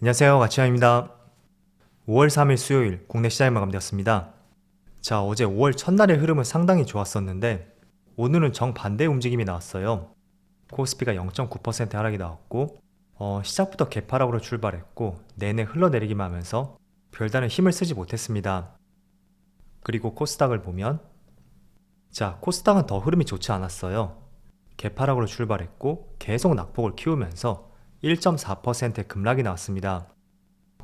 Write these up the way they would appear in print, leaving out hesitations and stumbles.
안녕하세요. 가치형입니다. 5월 3일 수요일 국내 시장이 마감되었습니다. 자, 어제 5월 첫날의 흐름은 상당히 좋았었는데 오늘은 정반대의 움직임이 나왔어요. 코스피가 0.9% 하락이 나왔고 시작부터 개파락으로 출발했고 내내 흘러내리기만 하면서 별다른 힘을 쓰지 못했습니다. 그리고 코스닥을 보면 코스닥은 더 흐름이 좋지 않았어요. 개파락으로 출발했고 계속 낙폭을 키우면서 1.4%의 급락이 나왔습니다.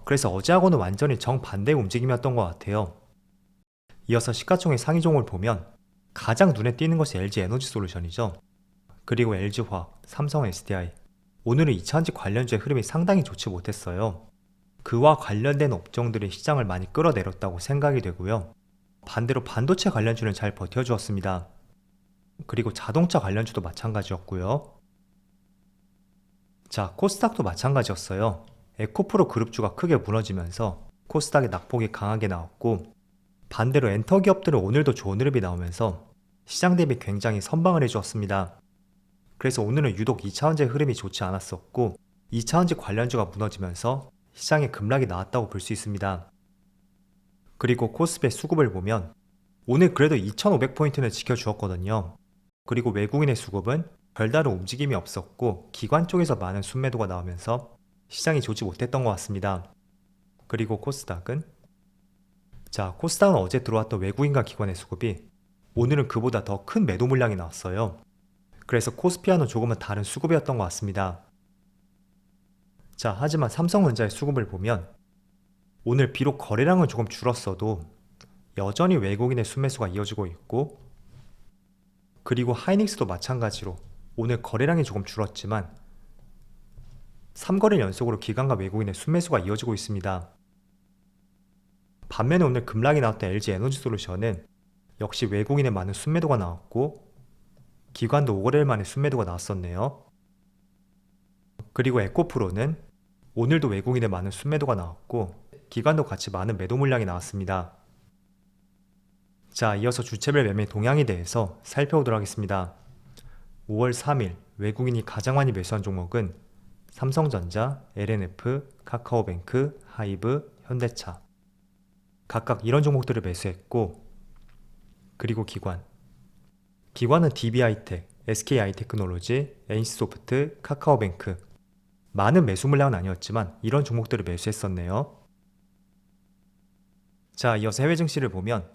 그래서 어제하고는 완전히 정반대의 움직임이었던 것 같아요. 이어서 시가총액 상위 종목을 보면 가장 눈에 띄는 것이 LG 에너지 솔루션이죠. 그리고 LG화학, 삼성 SDI. 오늘은 2차전지 관련주의 흐름이 상당히 좋지 못했어요. 그와 관련된 업종들이 시장을 많이 끌어내렸다고 생각이 되고요. 반대로 반도체 관련주는 잘 버텨주었습니다. 그리고 자동차 관련주도 마찬가지였고요. 코스닥도 마찬가지였어요. 에코프로 그룹주가 크게 무너지면서 코스닥의 낙폭이 강하게 나왔고 반대로 엔터 기업들은 오늘도 좋은 흐름이 나오면서 시장 대비 굉장히 선방을 해주었습니다. 그래서 오늘은 유독 2차전지 흐름이 좋지 않았었고 2차전지 관련주가 무너지면서 시장에 급락이 나왔다고 볼 수 있습니다. 그리고 코스피의 수급을 보면 오늘 그래도 2500포인트는 지켜주었거든요. 그리고 외국인의 수급은 별다른 움직임이 없었고 기관 쪽에서 많은 순매도가 나오면서 시장이 좋지 못했던 것 같습니다. 그리고 코스닥은 코스닥은 어제 들어왔던 외국인과 기관의 수급이 오늘은 그보다 더 큰 매도 물량이 나왔어요. 그래서 코스피와는 조금은 다른 수급이었던 것 같습니다. 하지만 삼성전자의 수급을 보면 오늘 비록 거래량은 조금 줄었어도 여전히 외국인의 순매수가 이어지고 있고 그리고 하이닉스도 마찬가지로 오늘 거래량이 조금 줄었지만 3거래 연속으로 기관과 외국인의 순매수가 이어지고 있습니다. 반면에 오늘 급락이 나왔던 LG 에너지 솔루션은 역시 외국인의 많은 순매도가 나왔고 기관도 5거래일 만에 순매도가 나왔었네요. 그리고 에코프로는 오늘도 외국인의 많은 순매도가 나왔고 기관도 같이 많은 매도 물량이 나왔습니다. 이어서 주체별 매매 동향에 대해서 살펴보도록 하겠습니다. 5월 3일 외국인이 가장 많이 매수한 종목은 삼성전자, LNF, 카카오뱅크, 하이브, 현대차 각각 이런 종목들을 매수했고 그리고 기관은 DB하이텍, SK하이테크놀로지, NC소프트, 카카오뱅크 많은 매수 물량은 아니었지만 이런 종목들을 매수했었네요. 이어서 해외 증시를 보면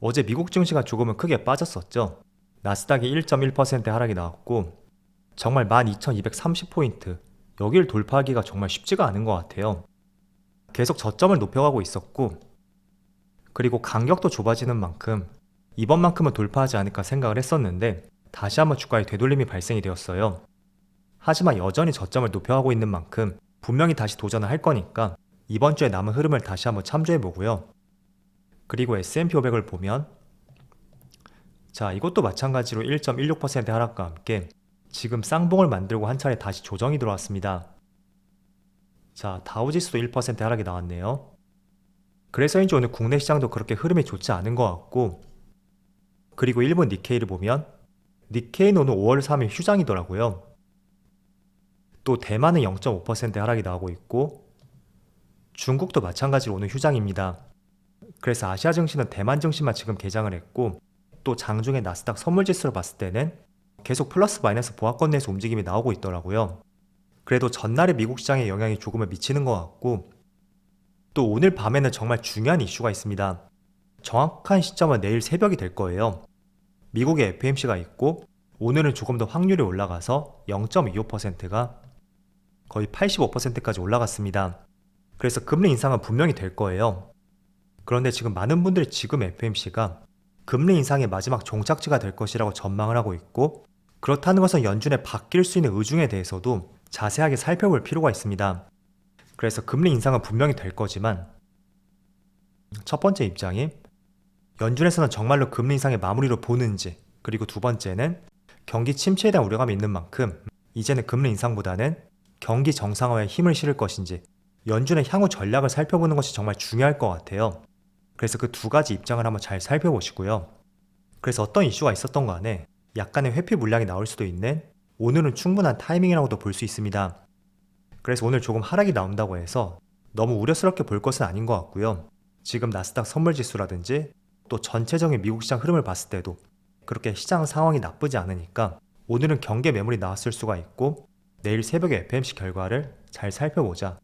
어제 미국 증시가 조금은 크게 빠졌었죠. 나스닥이 1.1% 하락이 나왔고 정말 12,230포인트 여기를 돌파하기가 정말 쉽지가 않은 것 같아요. 계속 저점을 높여가고 있었고 그리고 간격도 좁아지는 만큼 이번만큼은 돌파하지 않을까 생각을 했었는데 다시 한번 주가에 되돌림이 발생이 되었어요. 하지만 여전히 저점을 높여가고 있는 만큼 분명히 다시 도전을 할 거니까 이번 주에 남은 흐름을 다시 한번 참조해보고요. 그리고 S&P 500을 보면 이것도 마찬가지로 1.16% 하락과 함께 지금 쌍봉을 만들고 한 차례 다시 조정이 들어왔습니다. 다우지수도 1% 하락이 나왔네요. 그래서인지 오늘 국내 시장도 그렇게 흐름이 좋지 않은 것 같고 그리고 일본 니케이를 보면 니케이는 오늘 5월 3일 휴장이더라고요. 또 대만은 0.5% 하락이 나오고 있고 중국도 마찬가지로 오늘 휴장입니다. 그래서 아시아 증시는 대만 증시만 지금 개장을 했고 또 장중에 나스닥 선물지수로 봤을 때는 계속 플러스 마이너스 보합권 내에서 움직임이 나오고 있더라고요. 그래도 전날의 미국 시장에 영향이 조금은 미치는 것 같고 또 오늘 밤에는 정말 중요한 이슈가 있습니다. 정확한 시점은 내일 새벽이 될 거예요. 미국에 FMC가 있고 오늘은 조금 더 확률이 올라가서 0.25%가 거의 85%까지 올라갔습니다. 그래서 금리 인상은 분명히 될 거예요. 그런데 지금 많은 분들이 지금 FMC가 금리 인상의 마지막 종착지가 될 것이라고 전망을 하고 있고 그렇다는 것은 연준에 바뀔 수 있는 의중에 대해서도 자세하게 살펴볼 필요가 있습니다. 그래서 금리 인상은 분명히 될 거지만 첫 번째 입장이 연준에서는 정말로 금리 인상의 마무리로 보는지 그리고 두 번째는 경기 침체에 대한 우려감이 있는 만큼 이제는 금리 인상보다는 경기 정상화에 힘을 실을 것인지 연준의 향후 전략을 살펴보는 것이 정말 중요할 것 같아요. 그래서 그 두 가지 입장을 한번 잘 살펴보시고요. 그래서 어떤 이슈가 있었던 간에 약간의 회피 물량이 나올 수도 있는 오늘은 충분한 타이밍이라고도 볼 수 있습니다. 그래서 오늘 조금 하락이 나온다고 해서 너무 우려스럽게 볼 것은 아닌 것 같고요. 지금 나스닥 선물지수라든지 또 전체적인 미국 시장 흐름을 봤을 때도 그렇게 시장 상황이 나쁘지 않으니까 오늘은 경계 매물이 나왔을 수가 있고 내일 새벽에 FMC 결과를 잘 살펴보자.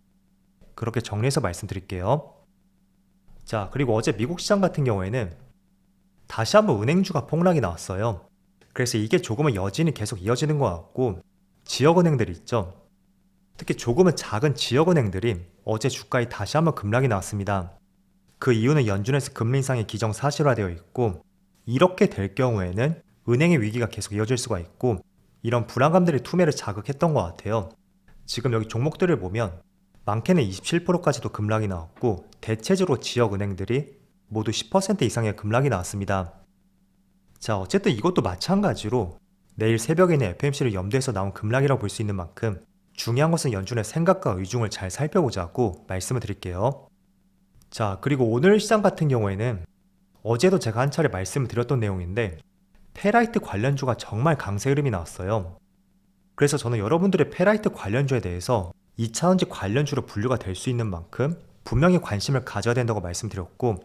그렇게 정리해서 말씀드릴게요. 자, 그리고 어제 미국 시장 같은 경우에는 다시 한번 은행주가 폭락이 나왔어요. 그래서 이게 조금은 여진이 계속 이어지는 것 같고 지역은행들 있죠. 특히 조금은 작은 지역은행들이 어제 주가에 다시 한번 급락이 나왔습니다. 그 이유는 연준에서 금리 인상이 기정사실화되어 있고 이렇게 될 경우에는 은행의 위기가 계속 이어질 수가 있고 이런 불안감들이 투매를 자극했던 것 같아요. 지금 여기 종목들을 보면 많게는 27%까지도 급락이 나왔고 대체적으로 지역은행들이 모두 10% 이상의 급락이 나왔습니다. 자, 어쨌든 이것도 마찬가지로 내일 새벽에는 FMC를 염두해서 나온 급락이라고 볼 수 있는 만큼 중요한 것은 연준의 생각과 의중을 잘 살펴보자고 말씀을 드릴게요. 자, 그리고 오늘 시장 같은 경우에는 어제도 제가 한 차례 말씀을 드렸던 내용인데 페라이트 관련주가 정말 강세 흐름이 나왔어요. 그래서 저는 여러분들의 페라이트 관련주에 대해서 2차원지 관련주로 분류가 될 수 있는 만큼 분명히 관심을 가져야 된다고 말씀드렸고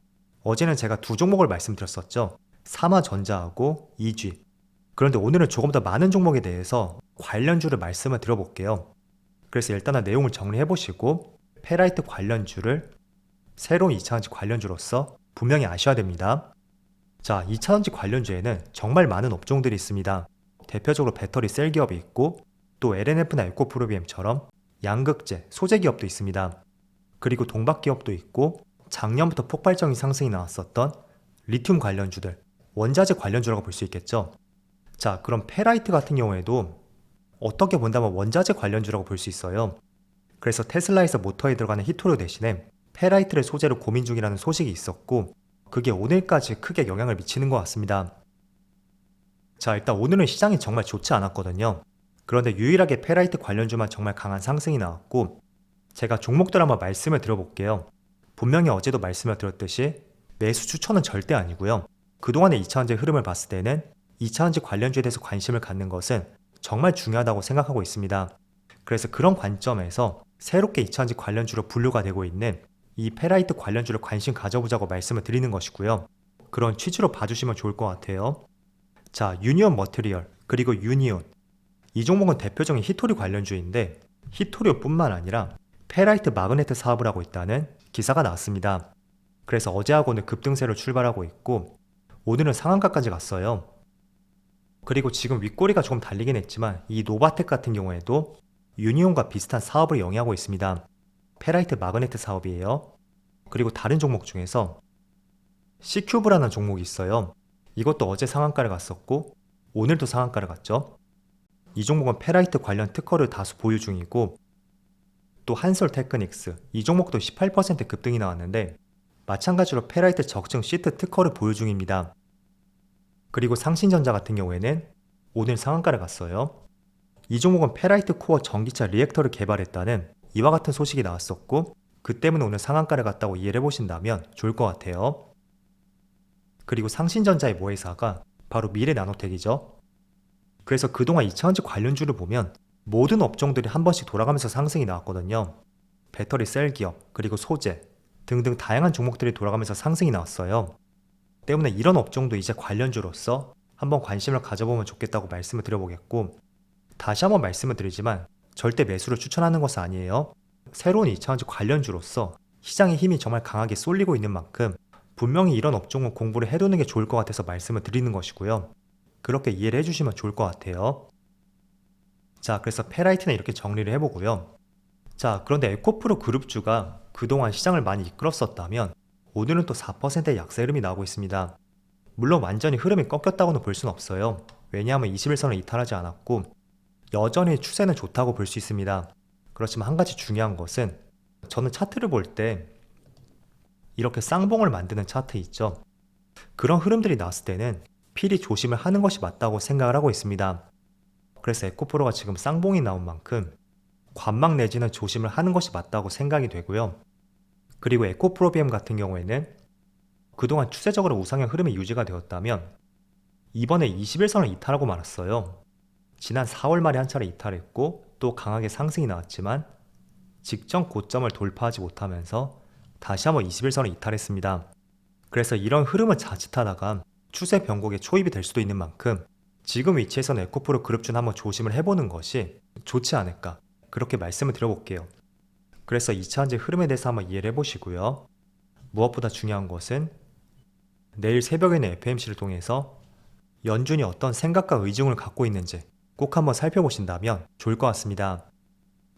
어제는 제가 두 종목을 말씀드렸었죠. 삼화전자하고 EG. 그런데 오늘은 조금 더 많은 종목에 대해서 관련주를 말씀을 드려볼게요. 그래서 일단은 내용을 정리해보시고 페라이트 관련주를 새로운 2차원지 관련주로서 분명히 아셔야 됩니다. 자, 2차원지 관련주에는 정말 많은 업종들이 있습니다. 대표적으로 배터리 셀 기업이 있고 또 LNF나 에코프로비엠처럼 양극재, 소재 기업도 있습니다. 그리고 동박 기업도 있고 작년부터 폭발적인 상승이 나왔었던 리튬 관련주들, 원자재 관련주라고 볼 수 있겠죠. 자, 그럼 페라이트 같은 경우에도 어떻게 본다면 원자재 관련주라고 볼 수 있어요. 그래서 테슬라에서 모터에 들어가는 히토류 대신에 페라이트를 소재로 고민 중이라는 소식이 있었고 그게 오늘까지 크게 영향을 미치는 것 같습니다. 자, 일단 오늘은 시장이 정말 좋지 않았거든요. 그런데 유일하게 페라이트 관련주만 정말 강한 상승이 나왔고 제가 종목들 한번 말씀을 드려볼게요. 분명히 어제도 말씀을 드렸듯이 매수 추천은 절대 아니고요. 그동안의 2차원지 흐름을 봤을 때는 2차원지 관련주에 대해서 관심을 갖는 것은 정말 중요하다고 생각하고 있습니다. 그래서 그런 관점에서 새롭게 2차원지 관련주로 분류가 되고 있는 이 페라이트 관련주를 관심 가져보자고 말씀을 드리는 것이고요. 그런 취지로 봐주시면 좋을 것 같아요. 자, 유니온 머티리얼 그리고 유니온 이 종목은 대표적인 히토류 관련주인데 히토류뿐만 아니라 페라이트 마그네트 사업을 하고 있다는 기사가 나왔습니다. 그래서 어제하고는 급등세로 출발하고 있고 오늘은 상한가까지 갔어요. 그리고 지금 윗꼬리가 조금 달리긴 했지만 이 노바텍 같은 경우에도 유니온과 비슷한 사업을 영위하고 있습니다. 페라이트 마그네트 사업이에요. 그리고 다른 종목 중에서 C큐브라는 종목이 있어요. 이것도 어제 상한가를 갔었고 오늘도 상한가를 갔죠. 이 종목은 페라이트 관련 특허를 다수 보유 중이고 또 한솔테크닉스 이 종목도 18% 급등이 나왔는데 마찬가지로 페라이트 적증 시트 특허를 보유 중입니다. 그리고 상신전자 같은 경우에는 오늘 상한가를 갔어요. 이 종목은 페라이트 코어 전기차 리액터를 개발했다는 이와 같은 소식이 나왔었고 그 때문에 오늘 상한가를 갔다고 이해를 해보신다면 좋을 것 같아요. 그리고 상신전자의 모회사가 바로 미래나노텍이죠. 그래서 그동안 2차원지 관련주를 보면 모든 업종들이 한 번씩 돌아가면서 상승이 나왔거든요. 배터리 셀 기업, 그리고 소재 등등 다양한 종목들이 돌아가면서 상승이 나왔어요. 때문에 이런 업종도 이제 관련주로서 한번 관심을 가져보면 좋겠다고 말씀을 드려보겠고 다시 한번 말씀을 드리지만 절대 매수를 추천하는 것은 아니에요. 새로운 2차원지 관련주로서 시장의 힘이 정말 강하게 쏠리고 있는 만큼 분명히 이런 업종은 공부를 해두는 게 좋을 것 같아서 말씀을 드리는 것이고요. 그렇게 이해를 해주시면 좋을 것 같아요. 자, 그래서 페라이트는 이렇게 정리를 해보고요. 자, 그런데 에코프로 그룹주가 그동안 시장을 많이 이끌었었다면 오늘은 또 4%의 약세 흐름이 나오고 있습니다. 물론 완전히 흐름이 꺾였다고는 볼 수는 없어요. 왜냐하면 21선을 이탈하지 않았고 여전히 추세는 좋다고 볼 수 있습니다. 그렇지만 한 가지 중요한 것은 저는 차트를 볼 때 이렇게 쌍봉을 만드는 차트 있죠. 그런 흐름들이 나왔을 때는 필히 조심을 하는 것이 맞다고 생각을 하고 있습니다. 그래서 에코프로가 지금 쌍봉이 나온 만큼 관망 내지는 조심을 하는 것이 맞다고 생각이 되고요. 그리고 에코프로비엠 같은 경우에는 그동안 추세적으로 우상향 흐름이 유지가 되었다면 이번에 21선을 이탈하고 말았어요. 지난 4월 말에 한 차례 이탈했고 또 강하게 상승이 나왔지만 직전 고점을 돌파하지 못하면서 다시 한번 21선을 이탈했습니다. 그래서 이런 흐름을 자칫하다가 추세 변곡에 초입이 될 수도 있는 만큼 지금 위치에서는 에코프로 그룹주는 한번 조심을 해보는 것이 좋지 않을까, 그렇게 말씀을 드려볼게요. 그래서 2차전지 흐름에 대해서 한번 이해를 해보시고요. 무엇보다 중요한 것은 내일 새벽에는 FMC를 통해서 연준이 어떤 생각과 의중을 갖고 있는지 꼭 한번 살펴보신다면 좋을 것 같습니다.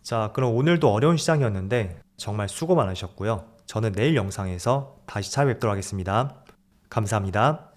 자, 그럼 오늘도 어려운 시장이었는데 정말 수고 많으셨고요. 저는 내일 영상에서 다시 찾아뵙도록 하겠습니다. 감사합니다.